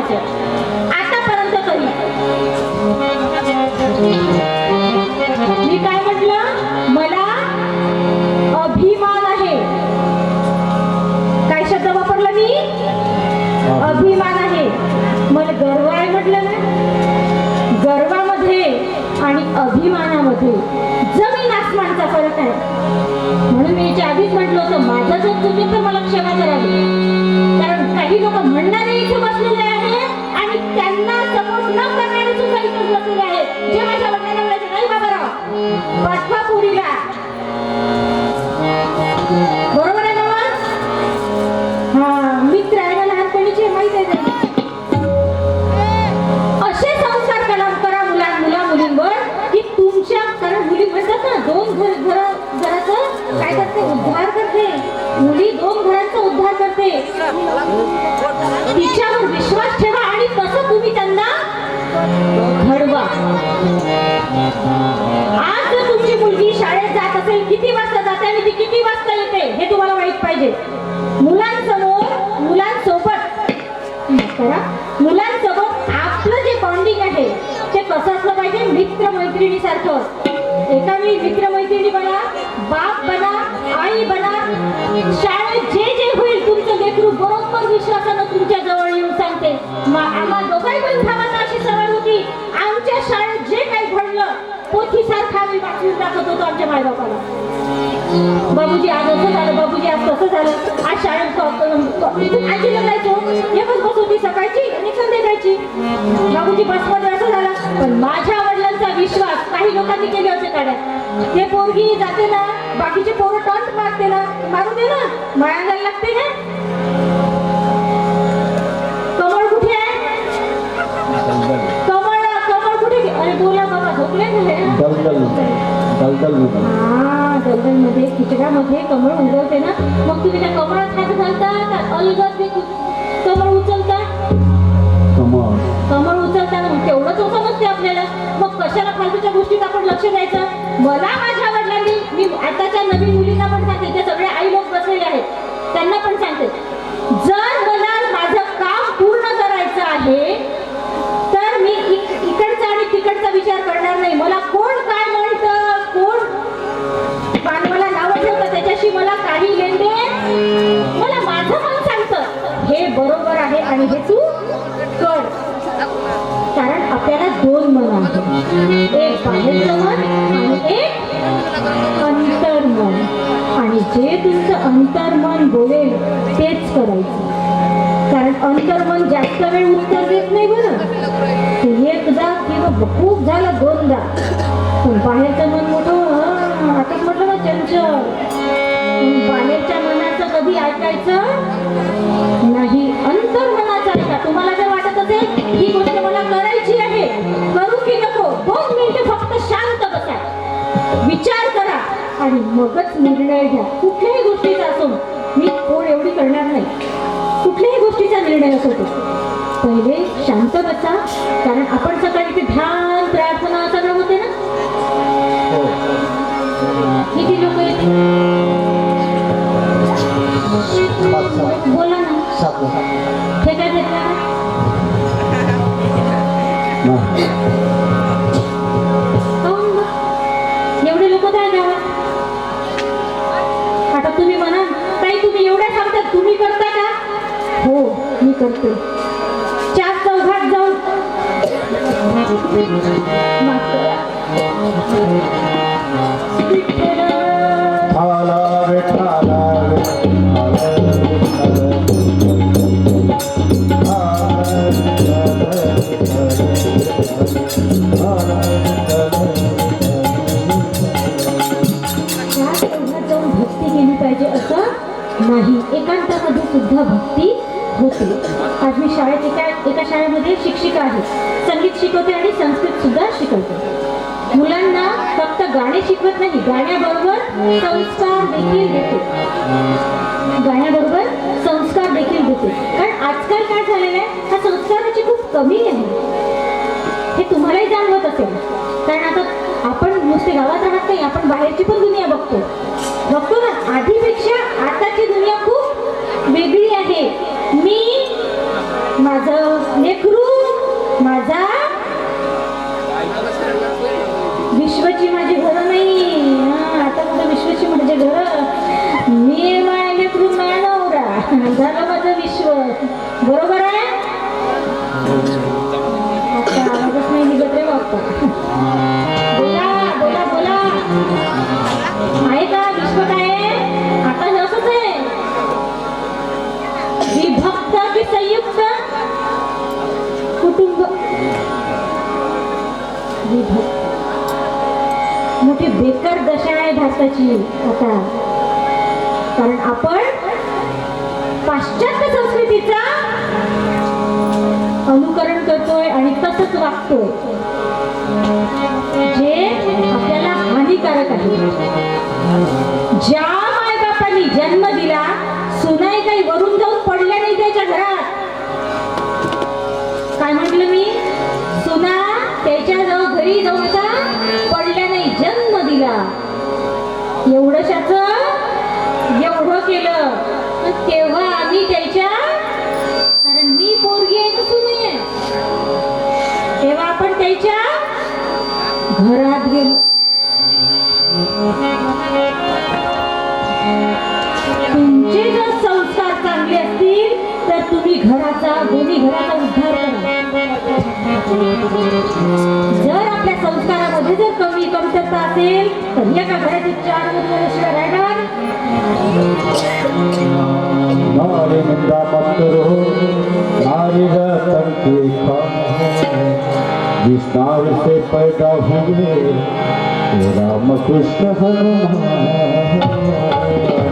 माझं आतापर्यंत तरी. मी काय म्हटलं, मला अभिमान आहे. काय शब्द वापरला मी? अभिमान आहे. मला गर्व आहे म्हटलं ना. गर्वामध्ये आणि अभिमानामध्ये जमीन आसमानचा फरक आहे. म्हणून मी याच्या आधीच म्हटलं होतं, माझं जर चुकलं तर मला क्षमा करावी. कारण काही लोक म्हणणारे इथे बसलेले आहेत आणि त्यांना सपोर्ट न करणारे सुद्धा इथे बसलेले आहेत. जे माझ्या वडिलांना म्हणायचे, नाही बाबाराव, पाठवा पोरीला. बरोबर आहे बाबा? हा, मित्र आहे ना लहानपणीचे, माहित आहे त्यांना. असे संस्कार करा मुला मुलींवर की तुमच्या, कारण मुली म्हणतात ना, दोन घराचं काय करते, उद्धार करते. मुली 2 घरांचा उद्धार करते. तिच्यावर विश्वास ठेवा आणि तसं तुम्ही त्यांना घडवा. आज जर तुमची मुलगी शाळेत जात असेल, किती वाजता जाते आणि ती किती वाजता येते हे तुम्हाला माहित पाहिजे. मुलांसोबत आपलं जे बॉन्डिंग आहे ते कसं असलं पाहिजे, मित्र मैत्रिणी सारखं. एका मी मित्र मैत्रिणी बना, बाप बना, आई बना. शाळेत जे जे होईल तुमचं लेकरू बरोबर विश्वासानं तुमच्या जवळ येऊन सांगते. आम्हा दोघाही बहीण भावांना अशी सवय होती, आमच्या शाळेत जे काही घडलं पोथीसारखं आम्ही वाचून टाकत होतो आमच्या मायबापाला. बाबूजी आज असं झालं, बाबूजी आज कसं झालं, आज शाळेत आजीला जायचो, एकच बस होती सकाळची आणि संध्याकाळची. बाबूजी बसमध्ये असं झालं. पण माझ्या वडिलांचा विश्वास काही लोकांनी केले होते काढ्या. ते पोरगी जाते ना, बाकीचे पोरं टॉन्ट मारते ना, मारू दे ना, मायाला लागते ना. कमळ कुठे आहे? कमळ कुठे? अरे बोला बाबा, झोपले दलदल मध्ये, खिचड्यामध्ये कमळ उगवते ना. मग तुम्ही त्या कमळात हात घालता का अलगद कमळ उचलता? कमळ उचलता. मग तेवढंच समजते आपल्याला. मग कशाला फालतूच्या गोष्टीत आपण लक्ष द्यायचं? मला माझ्या वडिलांनी, मी आताच्या नवीन मुलींना पण सांगते, त्या सगळे आई लोक बसलेले आहेत, त्यांना पण सांगते, जर मला माझं काम पूर्ण करायचं आहे तर मी इकडचा आणि तिकडचा विचार करणार नाही. मला कोण काय म्हणतं, कोण मानवाला नावं ठेवतं, त्याच्याशी मला काही लेंदे. मला माझं मन सांगतं हे बरोबर आहे आणि हे तू कर. कारण आपल्याला 2 मन आहेत, एक बाहेरचं मन आणि एक अंतर्मन. आणि जे तुमचं अंतर्मन बोलेल तेच करायचं. कारण अंतर्मन जास्त वेळ उत्तर देत नाही बरं. एकदा किंवा खूप झालं 2दा. पण बाहेरचं मन मोठं, आताच म्हटलं ना चंचल. बाहेरच्या मनाचं कधी ऐकायचं नाही, अंतर्मनाचं ऐका. तुम्हाला जर वाटत असेल ही गोष्ट मला करायची आहे, करू की नको, 2 मिनिटं फक्त शांत बसा, विचार करा आणि मगच निर्णय घ्या. कुठल्याही गोष्टीचा असो, मी कोण एवढी करणार नाही, कुठल्याही गोष्टीचा निर्णय असो तो पहिले शांत बसा. कारण आपण सकाळी ते ध्यान प्रार्थना सगळं होते ना. किती लोक बोला ना, हे काय घेतलं एवढे लोक काय गावात? आता तुम्ही म्हणा ताई तुम्ही एवढ्या सांगतात, तुम्ही करता का? हो मी करते. 4 चौघात जाऊन भक्ती केली पाहिजे असं नाही, एकांतामध्ये सुद्धा भक्ती होते. आज मी शाळेत एका शाळेमध्ये शिक्षिका आहे, संगीत शिकवते आणि संस्कृत सुद्धा शिकवते. मुलांना फक्त गाणे शिकवत नाही, गाण्याबरोबर संस्कार देखील देते. कारण आजकाल काय झालेलं आहे, हा संस्काराची खूप कमी आहे. हे तुम्हालाही जाणवत असेल. कारण आता आपण नुसते गावात राहत नाही, आपण बाहेरची पण दुनिया बघतो ना. आधीपेक्षा आताची दुनिया खूप वेगळी आहे. मी माझं लेकरू माझा विश्वची माझी घर नाही. आता कुठं विश्वची म्हणजे घर, मी माय लेकरू माय नवरा झालं माझं विश्व. बरोबर आहे. आता आवाजच नाही निघत रे बाप्पा. बोला बोला बोला. आहे का विश्व काय आहे? आता हे असंच आहे. विभक्त की संयुक्त कुटुंब. विभक्त मोठी बेकार दशा आहे भारताची आता. कारण आपण पाश्चात्य संस्कृतीचा अनुकरण करतोय आणि तसंच वागतोय जे आपल्याला हानिकारक आहे. ज्या मायबापांनी जन्म दिला, सुनाई काही वरून जाऊन पडल्या नाही त्याच्या घरात. काय म्हटलं मी? सुना त्याच्या घरी जाऊन पडल्या नाही, जन्म दिला. एवढंशाच एवढं केलं तेव्हा आम्ही त्याच्या, कारण मी पोरगी आहे तर सुनी आहे, तेव्हा आपण त्याच्या घरात गेलो. तुमचे जर संस्कार चांगले असतील तर तुम्ही दोन्ही घराचा उद्धार करा. जर आपल्या संस्कारामध्ये जर कमतरता असेल तर एका घराचे 4 मनुष्य राहणार. नारी निंदा मत करो, नारी रतन के खान, जिस नार से पैदा हुए राम कृष्ण हनुमान.